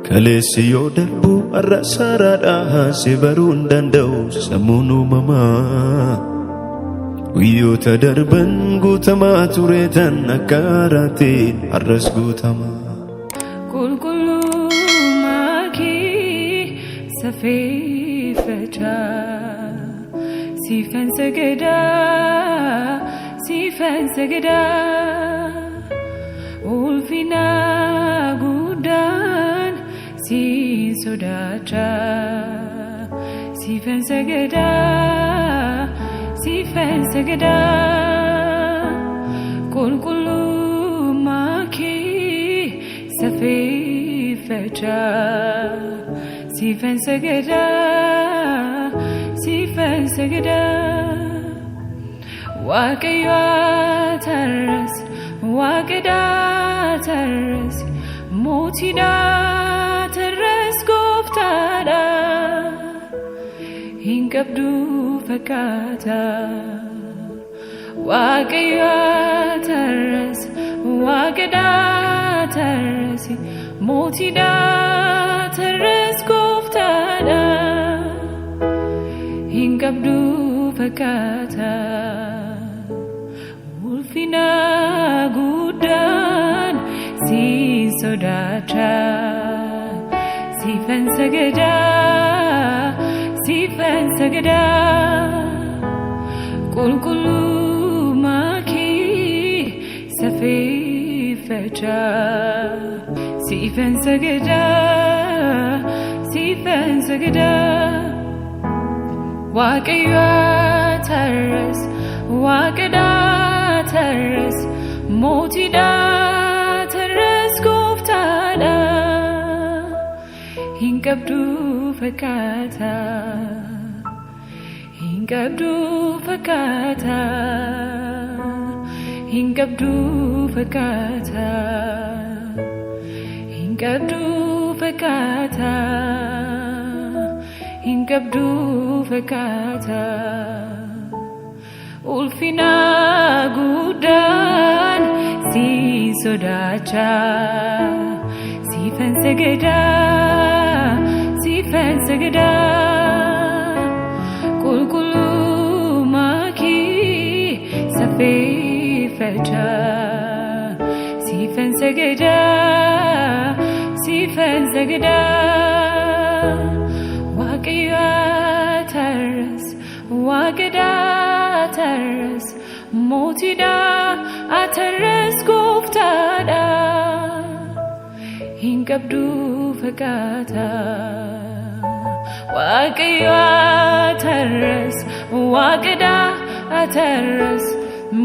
Kalesi yodarbu arrasarada sibarun dandau samunu mama Wiyo tadarban gutama turetan akarate arras gutama Kulkulu maki safifata Sifan sagada Ulfina gudan si sodata Sifan sagada Kulkulu maki safifata Sifan sagada Waqayya taras waqada taras motida taras goftada hinkabdu fakata Waqayya taras waqada taras motida taras goftada hinkabdu fakata Ulfina gudan si sodata Sifan sagada Kulkulu maki safifata Sifan sagada Waqayya taras waqada taras motida taras goftada hinkabdu fakata hinkabdu fakata hinkabdu fakata hinkabdu fakata hinkabdu fakata Ulfina gudan si sodata Sifan sagada Kulkulu maki safifata Sifan sagada Waqayya taras waqada taras motida ataras goftada hinkabdu fakata Waqayya taras waqada taras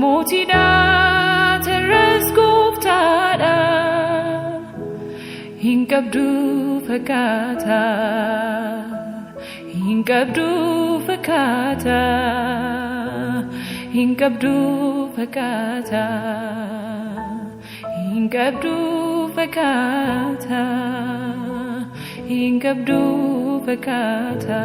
motida taras goftada hinkabdu fakata hinkabdu fakata hinkabdu fakata hinkabdu fakata hinkabdu fakata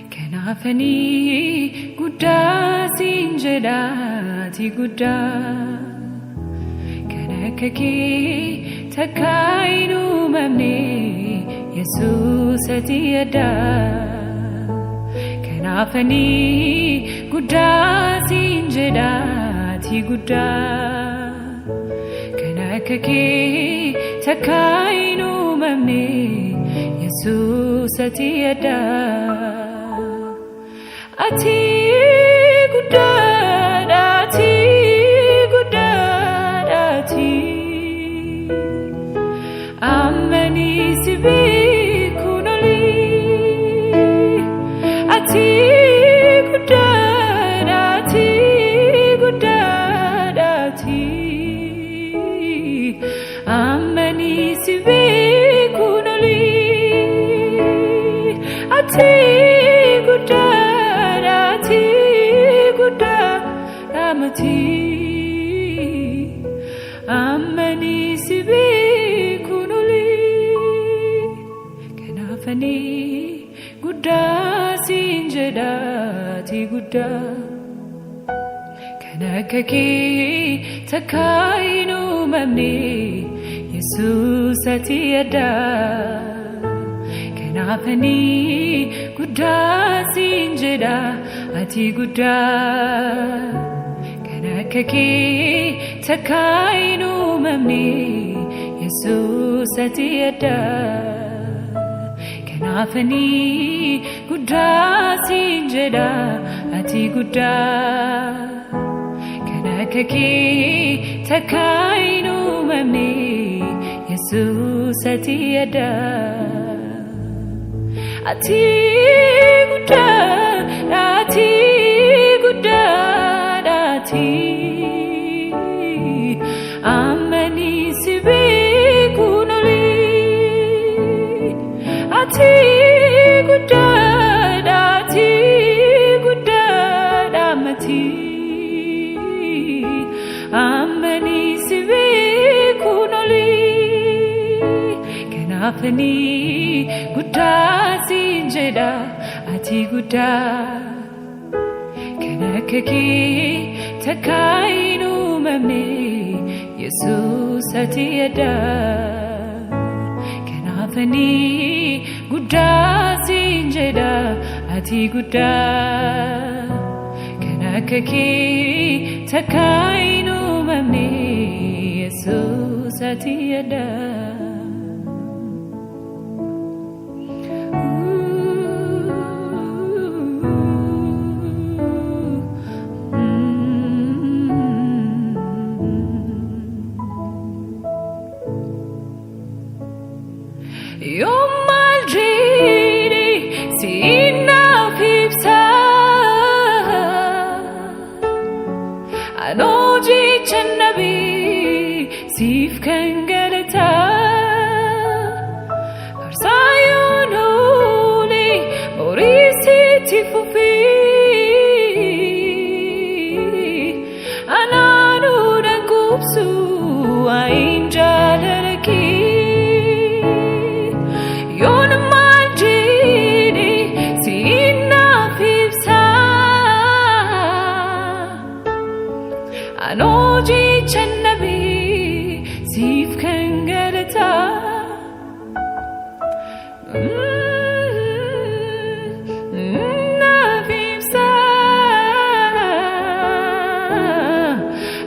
Kenafani gudda sinjedati gudda Kanakaki takainu mamne Yesus atiyada Kenafani gudda sinjedati gudda Kanakaki takainu mamne Yesus atiyada Ati gudadati Amani sibi kunoli Ati gudadati Amani sibi kunoli Ati gudadati Amani sibi Kanafani gudda sinjeda ti gudda Kanakaki takainu mamni Jesus atiyada Kanafani gudda sinjeda ati gudda Kanakaki takainu mamni Jesus atiyada Kanafani gudda sinjeda ati gudda Kanakaki takainu mamni Jesus atiyada ati gudda ati amani sibe kunali ati gudda amati amani sibe kunali kanafani gudda sinjeda ati gudda kanakaki takainu mamni Jesus atiyada kanafani gudda sinjeda ati gudda kanakaki takainu mamni Jesus atiyada You're my lady, see now pipsa. I know you channabi, sif kangalata. Arsayonoli, morisi tifufi. Ananu dangupsu, ainjalalaki. You're my genie, see enough if I know you channabi, sif kangalata.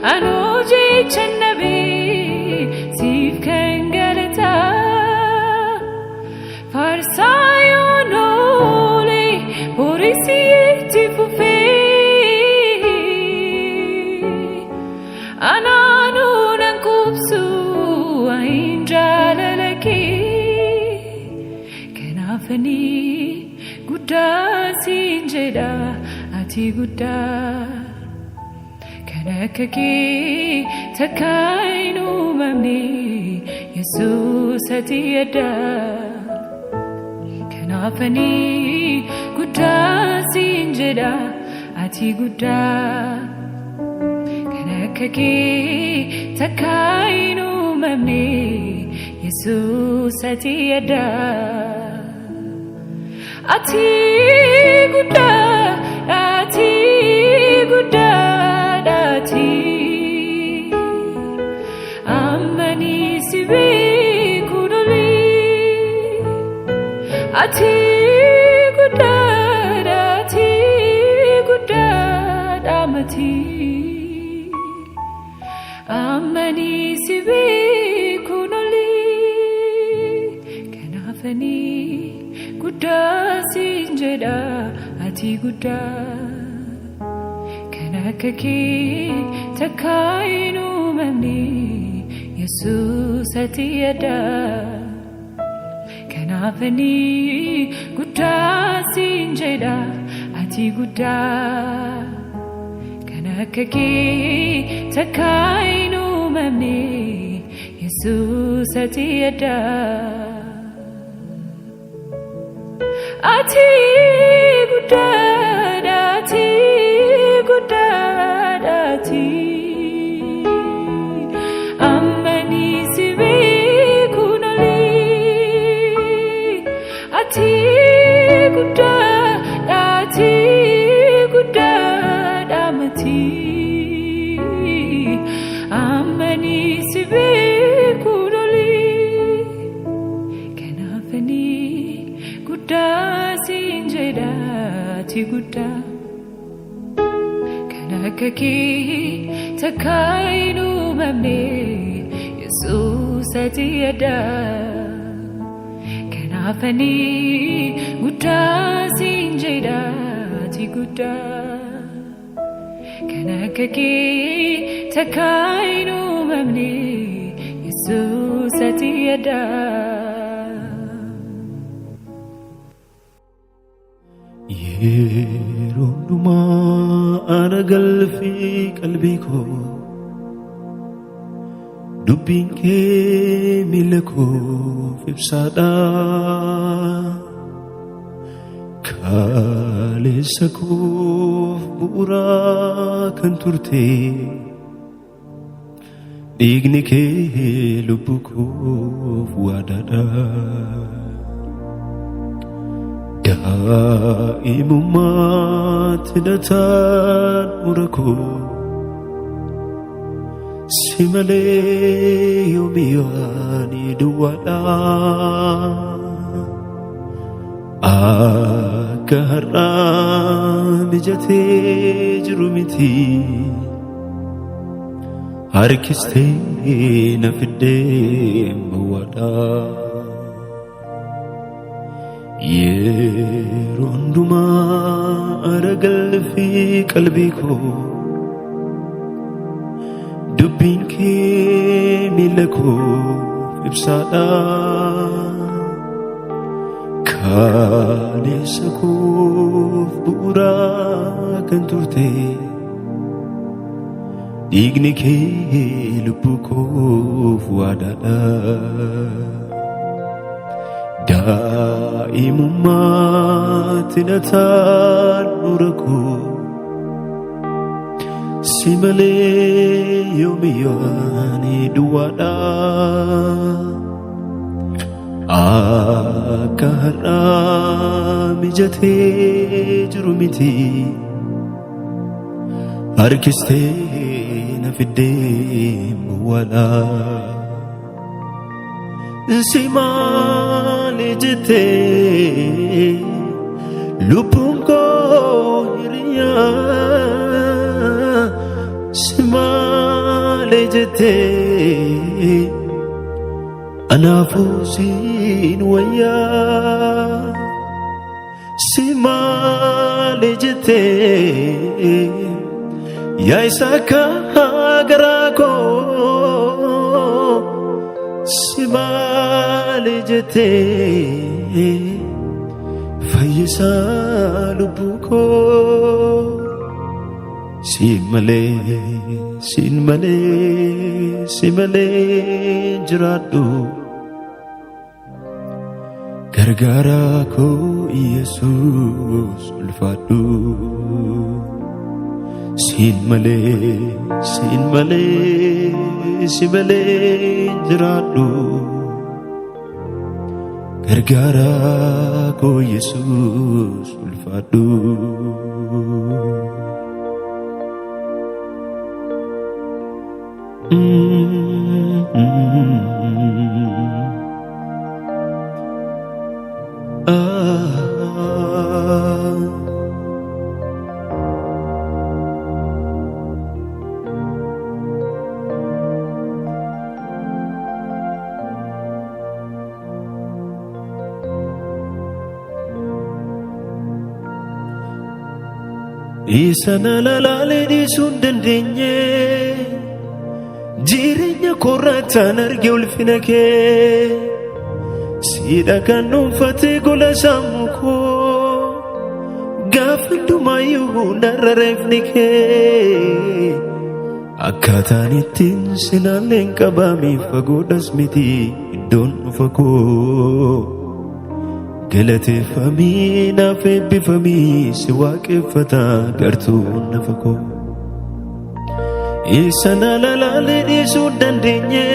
I know you channabi, sif kangalata. Farsayonoli, porisi tifufi. Ananu nankupsu, ainjalalaki. Kanafani gudda sinjeda ati gudda. Kanakaki takainu mamni Jesus atiyada. Kanafani gudda sinjeda ati gudda Kanakaki takainu mamni Jesus atiyada ati gudda amani sibe kunali ati gudda amati amani sibe kunali kanafani gudda sinjeda ati gudda kanakaki takainu mamni Jesus atiyada Kanafani gudda sinjeda ati gudda Kanakaki takainu mamni Jesus atiyada ati gudda amani sibe kunali ati ati guddaa kan akka kee takkaayinu mamne Yesuus ati addaa kanaafani guddaa siin jedha ati guddaa kan akka kee takkaayinu mamne Yesuus ati addaa Yeronduma ana galfi qalbii koo dubbiin kee miila koof ibsaadha kaleessa koof bu'uuraa kan turte dhiigni kee lubbuu koof waadaadha daa'imummaatti nataan murakoo si malee yoomiyaani duwwaadha akka har'aa mijatee jiru miti harkistee na fiddee mawwaadha yeronduma ana galfi qalbii koo dubbiin kee miila koof ibsaadha kaleessa koof bu'uuraa kan turte dhiigni kee lubbuu koof waadaadha daa'imummaatti nataan murakoo si malee yoomiyaani duwwaadha akka har'aa mijatee jiru miti harkistee na fiddee mawwaadha si malee jettee lubbuun koo hiriyaa si malee jettee anaafuu siin wayyaa si malee jettee yaa isa akka garaa koo si malee jettee fayyisaa lubbuu koo siin malee jiraadhu gargaaraa koo Yesuus ulfaadhu siin malee jiraadhu gargaaraa koo Yesuus ulfaadhu isa na laalaalee dhiisuu hin dandeenye jireenya koorraataan arge ulfina kee siidha kan dhuunfatee gola sammuu koo gaafa hundumaayyuu narra reefni kee akkaataan ittiin sinaalleen qabameef fagoodhas miti iddoon dhufa koo galateeffamii naaf eebbifamii si waaqeffata gartuun nafa koo isa na laalaalee dhiisuu hin dandeenye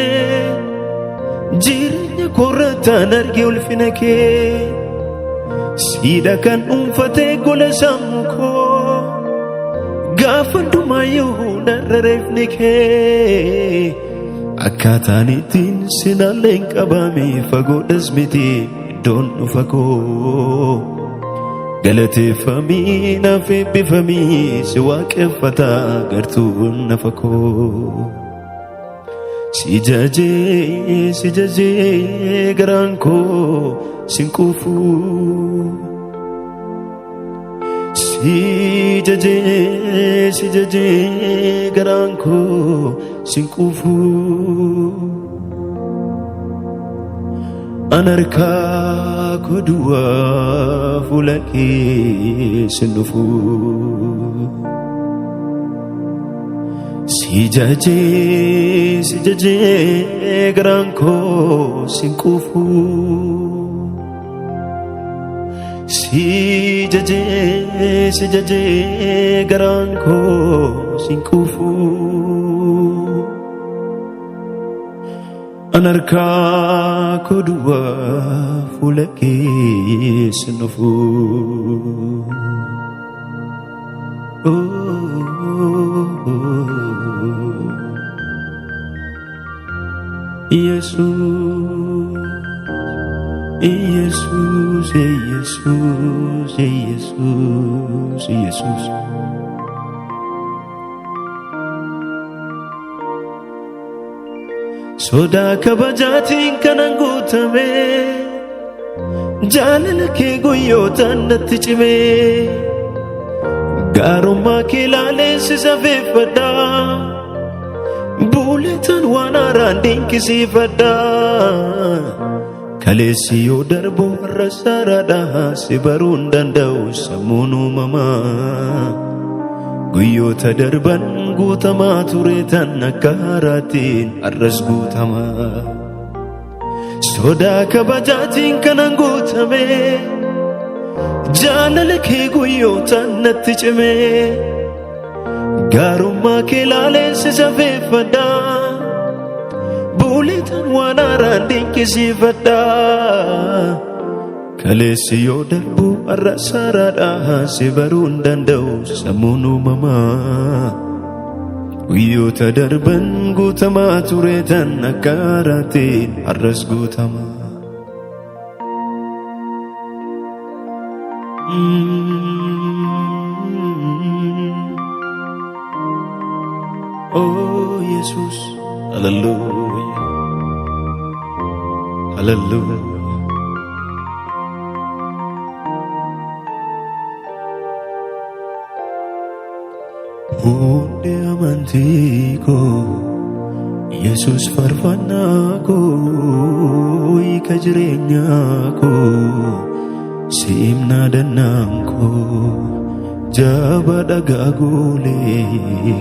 jireenya koorraataan arge ulfina kee siidha kan dhuunfatee gola sammuu koo gaafa hundumaayyuu narra reefni kee akkaataan ittiin sinaalleen qabameef fagoodhas miti iddoon dhufa koo galateeffamii naaf eebbifamii si waaqeffata gartuun nafa koo. Si jajee garaan koo sin quufu. Si jajee garaan koo sin quufu. An harkaa koo duwwaa fuula kee sin dhufu. Si jajee garaan koo sin quufu. Si jajee garaan koo sin quufu. An harkaa koo duwwaa fuula kee sin dhufu. Jesús, Jesús, Jesús, Jesús, Jesús. Sodaa kabajaatiin kanan guutame, jaalala kee guyyootaan natti cime. Gaarummaa kee ilaalee si safeeffadha, buuletaan waan haaraan dinqisiifadha. Kaleessi yoo darbu har'a saaraadha, si baruun danda'u sammuun uumamaa. Guyyoota darban guutamaa ture tan akka haaraattiin har'as guutamaa. Sodaa kabajaatiin kanan guutame, jaalala kee guyyootaan natti cime. Gaarummaa kee ilaaleen si safeeffadha, buuletaan waan haaraan dinqisiifadha. Kaleessi yoo darbu har'a saaraadha, si baruun danda'u sammuun uumamaa. Guyyoota darban guutamaa ture tan akka haaraattiin har'as guutamaa. Oh Jesús, aleluya, aleluya. Hunde amantii koo, Yesus faarfannaa koo, hiika jireenyaa koo, si'imna dannaan koo, jaba dhagaa goolee,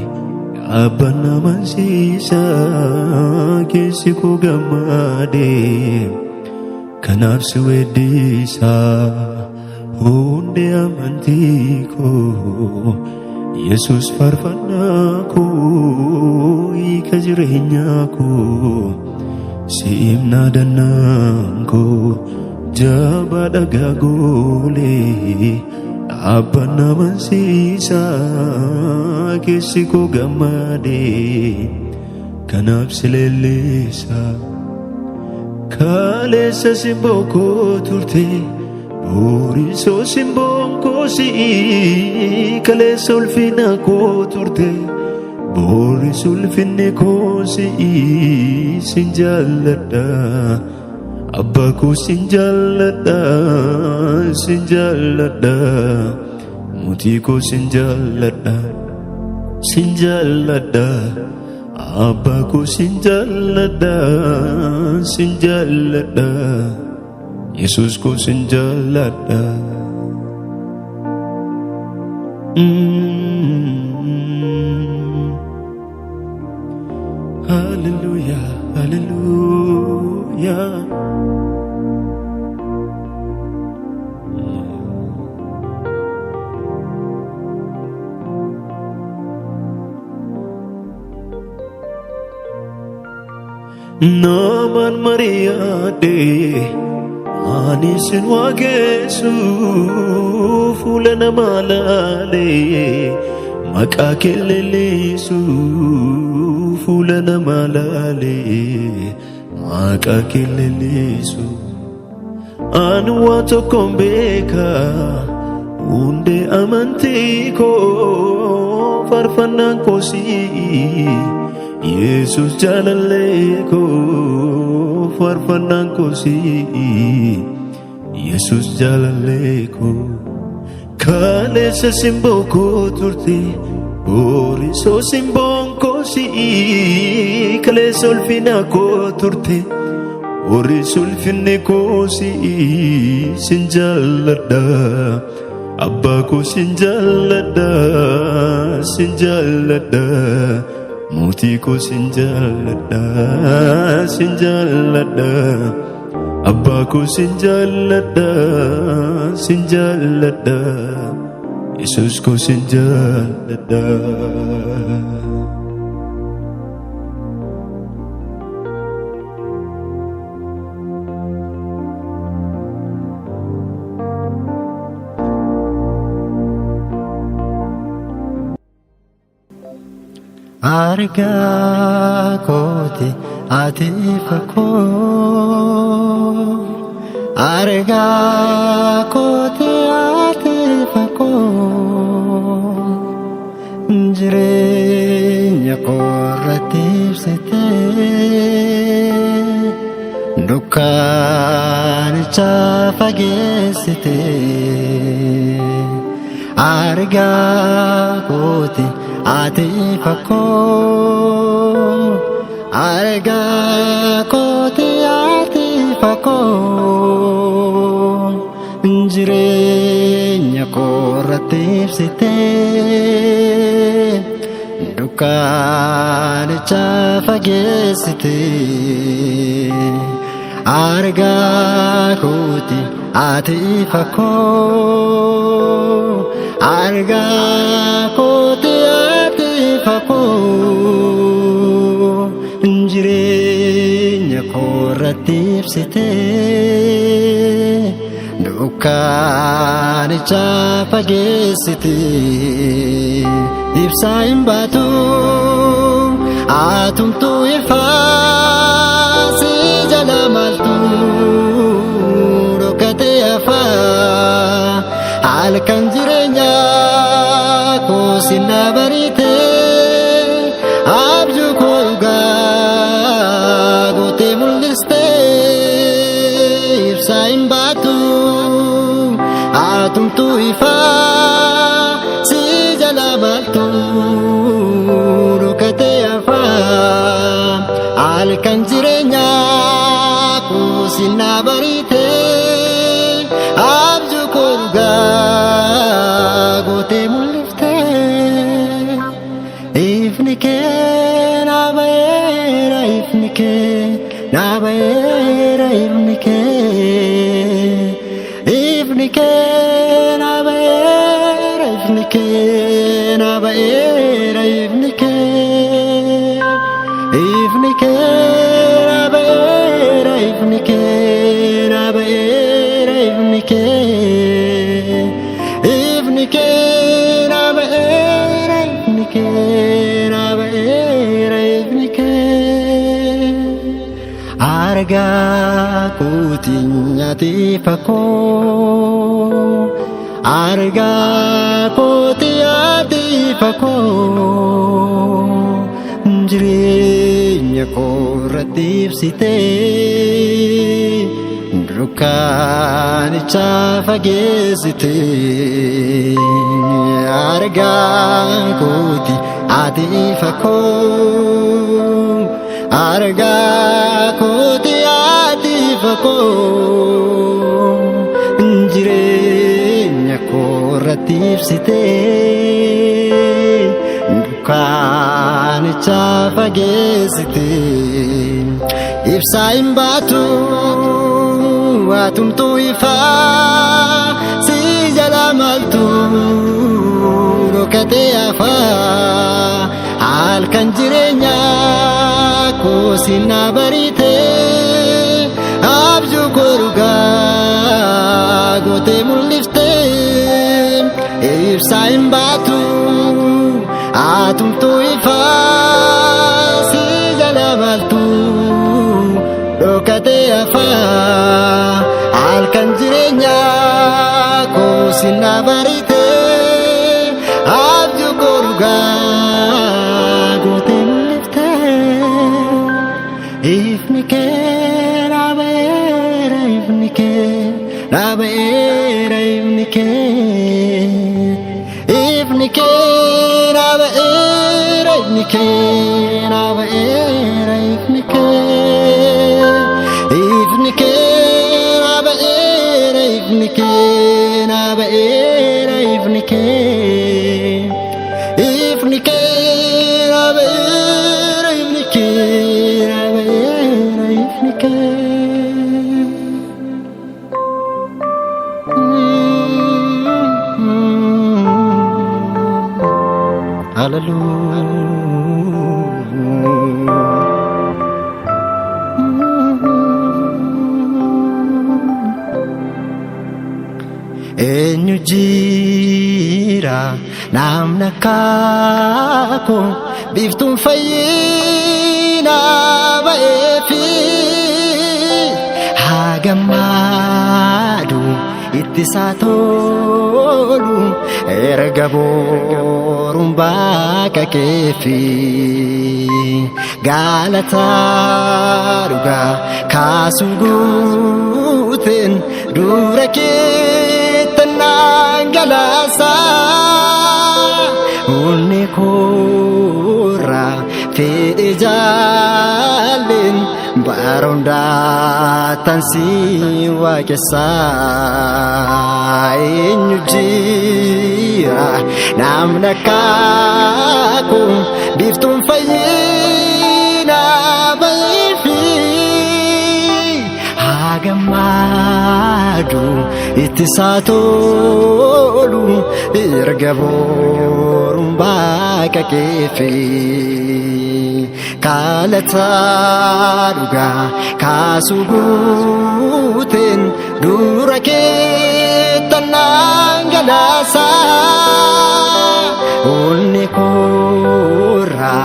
dhaabbanna amansiisaa, keessi koo gammadee, kanaaf si weeddisaa. Hunde amantii koo, Yesus faarfannaa koo, hiika jireenyaa koo, si'imna dannaan koo, jaba dhagaa goolee, dhaabbanna amansiisaa, keessi koo gammadee, kanaaf si leellisaa. Kaleessa simboo koo turte, boorisoo simboon koo si'i. Kaleessa ulfina koo turte, booris ulfinni koo si'i. Sin jaalladha, abbaa koo sin jaalladha, sin jaalladha. Mootii koo sin jaalladha, sin jaalladha. Abbaa koo sin jaalladha, sin jaalladha. Yesus koo sin jaalladha. Hallelujah, hallelujah. Naman mariyaade ani sin waaqessu fuula namaa laalee maqaa kee leellisu fuula namaa laalee maqaa kee leellisu. Ani waan tokkoon beeka hunde amantii koo faarfannaan koosii Yesus jaalallee koo faarfannaan koosii Yesus jaalallee koo kaleessa simboo koo turte borisoo simboon koosii kaleessa ulfina koo turte borisoo ulfinni koosii sin jaalladha Abba ko sin jaalladha Muti ko sin jaalladha Abba ko sin jaalladha Yesus ko sin jaalladha Arga kote atifa ko Arga kote atifa ko Jirenya korratif sete Dukan chafagesite Arga kote atifa ko Arga kote atifa ko Jirenya korratif site Dukan chafagesite Arga kote atifa ko Arga kote atifa ko Jirenya korratif site Dukan chafagesite Ibsa imbatu atumtu ifa si jalamaltu Rokate afa Alkan jirenya ko sinabarite Abju koga gote muliste Ibsain batu atum tu ifa si jalamaltu Rokate afa Alkan jirenya ko sinabarite Abju koga gote muliste Ifnike nabayera ifnike nabayera ifnike Ifnike nabayera ifnike nabayera ifnike Ifnike nabayera ifnike nabayera ifnike Ifnike nabayera ifnike nabayera ifnike Arga kotinya atifa ko Arga kotinya atifa ko Jirenya korratif site Dukan chafagesite Arga koti atifa ko Arga koti atifa ko Jirenya korratif site Dukan chafagesite Ibsa imbatu atumtu ifa si jalamaltu Rokate afa Alkan jirenya ko sinabarite Abju koruga gote muliste Ibsa imbatu atumtu ifa si jalamaltu Rokate afa Alkan jirenya sinna barite abju koruga gote mulifte ifnike rabera ifnike rabera ifnike ifnike rabera ifnike rabera ifnike ifnike rabera ifnike rabera ifnike ifnike rabera ifnike rabera ifnike Hallelujah. Eenyu jira namna kako biftun fayyina ba'eefi hagamadu ittisaa tolu erga boruun bakka keefi gaalataa dhugaa kaasuu guuteen dura keettan galasa onni korra fedhe jaalin baronda tansi waaqessa eenyu jira namna kako biftun fayyina ba'eefi hagamadu ittisaa tolu erga boruun bakka keefi gaalataa dhugaa kaasuu guuteen dura keettan galasa onni korra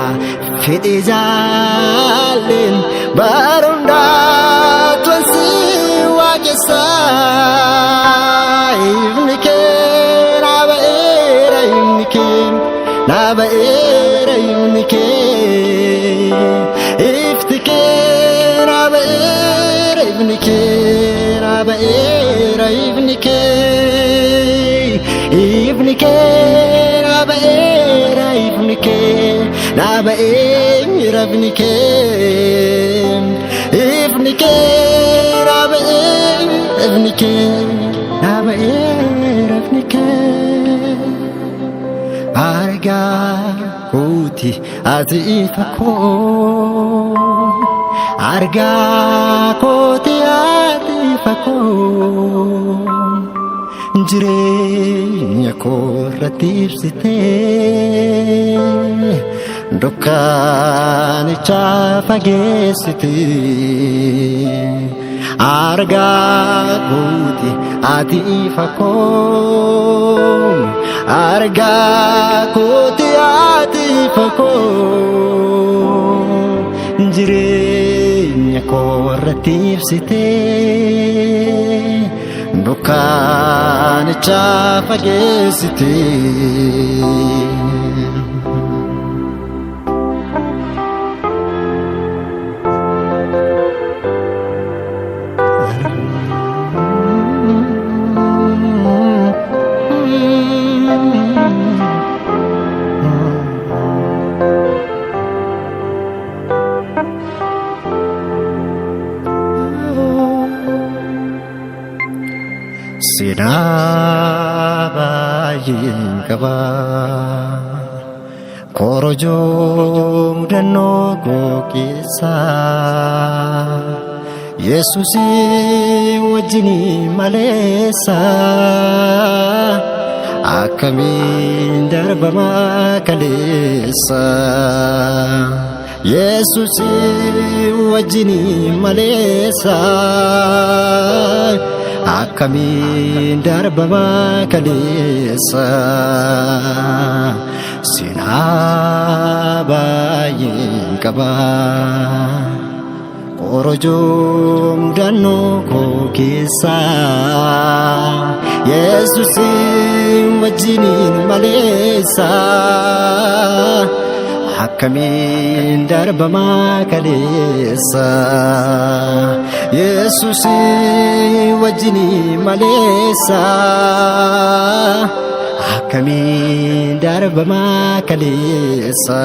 fedhe jaalin baronda twansi waaqessa ifnike rabera ifnike rabera ifnike iftike rabera ifnike rabera ifnike ifnike rabera ifnike rabera ifnike ifnike rabera ifnike rabera ifnike arga kuti ati ifako arga kuti ati ifako jireenya koorratti ibsite dukkaanicha fageessite arga kuti ati ifako arga kuti ati ifako jireenya koorratti ibsite dukkaanicha fageessite Sinabayin kaba korojo mudano kokisa Yesusi wajini malesa akamin darbama kalesa Yesusi wajini malesa akamin darbama kalesa sinabayin kaba korojom dano ko keessa Yesuusin wajjiniin maleessa akkamiin darbamaa kaleessa Yesuusin wajjiniin maleessa akkamiin darbamaa kaleessa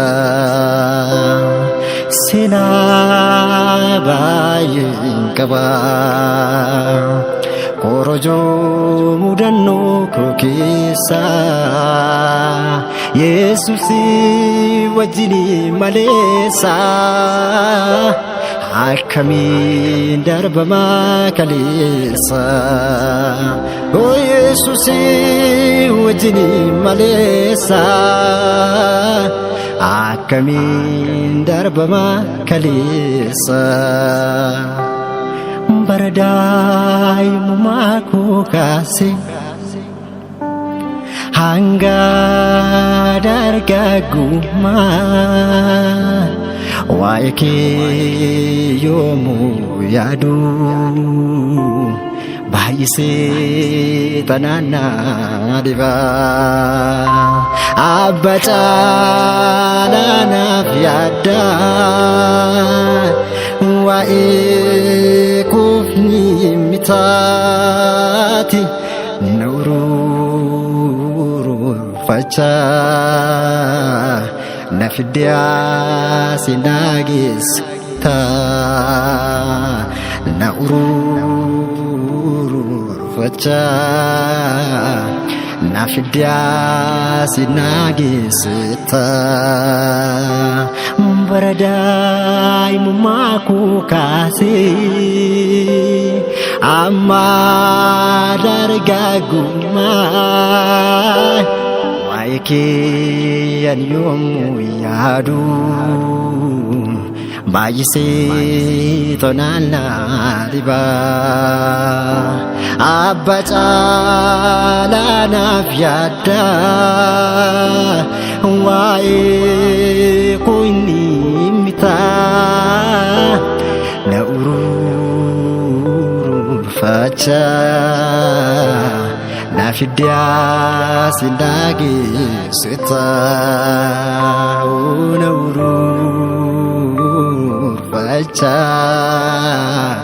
seenaa baay'een qaba korojoo mudannoo koo keessa Yesuusin wajjiniin maleessa akkamiin darbamaa kaleessa oo Yesuusin wajjiniin maleessa akkamiin darbamaa kaleessa bara daa'imummaa koo kaasee hanga dargaggummaa waa'ee kee yoomuu yaadu baay'isee xanaanaa dhiba abba caalaa naaf yaadda waa'ee kufni mitaati na ururfachaa na fidyaa si naageessita na ururfachaa na fidyaa si naageessita bara daa'imummaa koo kaasee amma dargaggummaa waa'ee kee ani yoomuu yaadu baay'isee xanaanaa dhiba abba caalaa naaf yaadda waa'ee koo inni mitaa na ururfachaa na fidyaa si naageessita na ururfachaa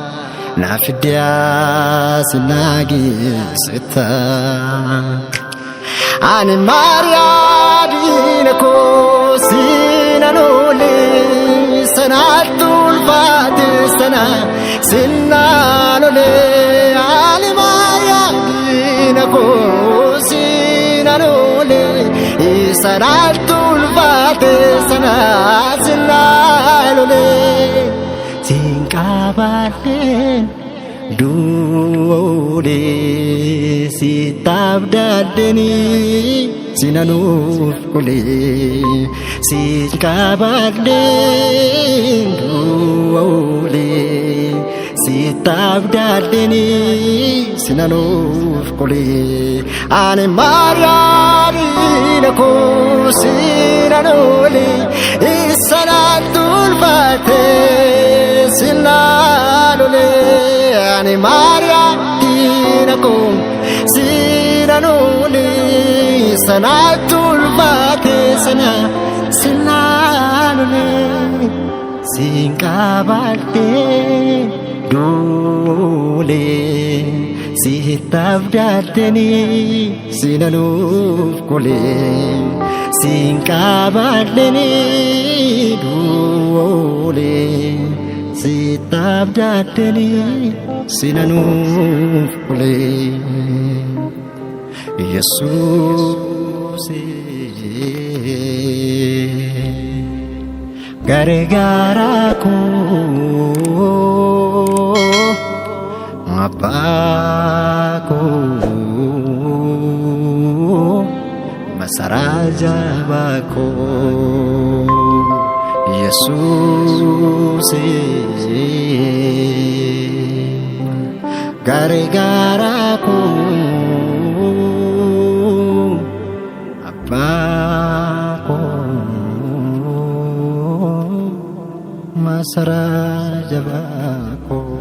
na fidyaa si naageessita ani maariyaadina koo siinan oolee sanaatti ulfaate sana sinnaan oolee ani maariyaadina koo siinan oolee sanaatti ulfaate sana sinnaan oolee siin qabaadheen duudee si taabdaadhanii sinanuuf kulee si qabaadheen duudee si taabdaadhanii sinanuuf kulee ani maariyaadina koo sinanuulee isanaatti ulfaatee sinaalulee ani maariyaadina koo sinanuulee isanaatti ulfaatee sana sinaalulee siin qabaadhee duulee si taabdaadhanii sinanuuf kulee siin qabaadhanii duulee si taabdaadhanii sinanuuf kulee Yesuus gargaaraa koo abbaa koo masaraa jabaa koo Yesuus gargaaraa koo abbaa koo masaraa jabaa koo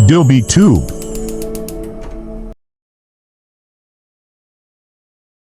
Dilby Tube.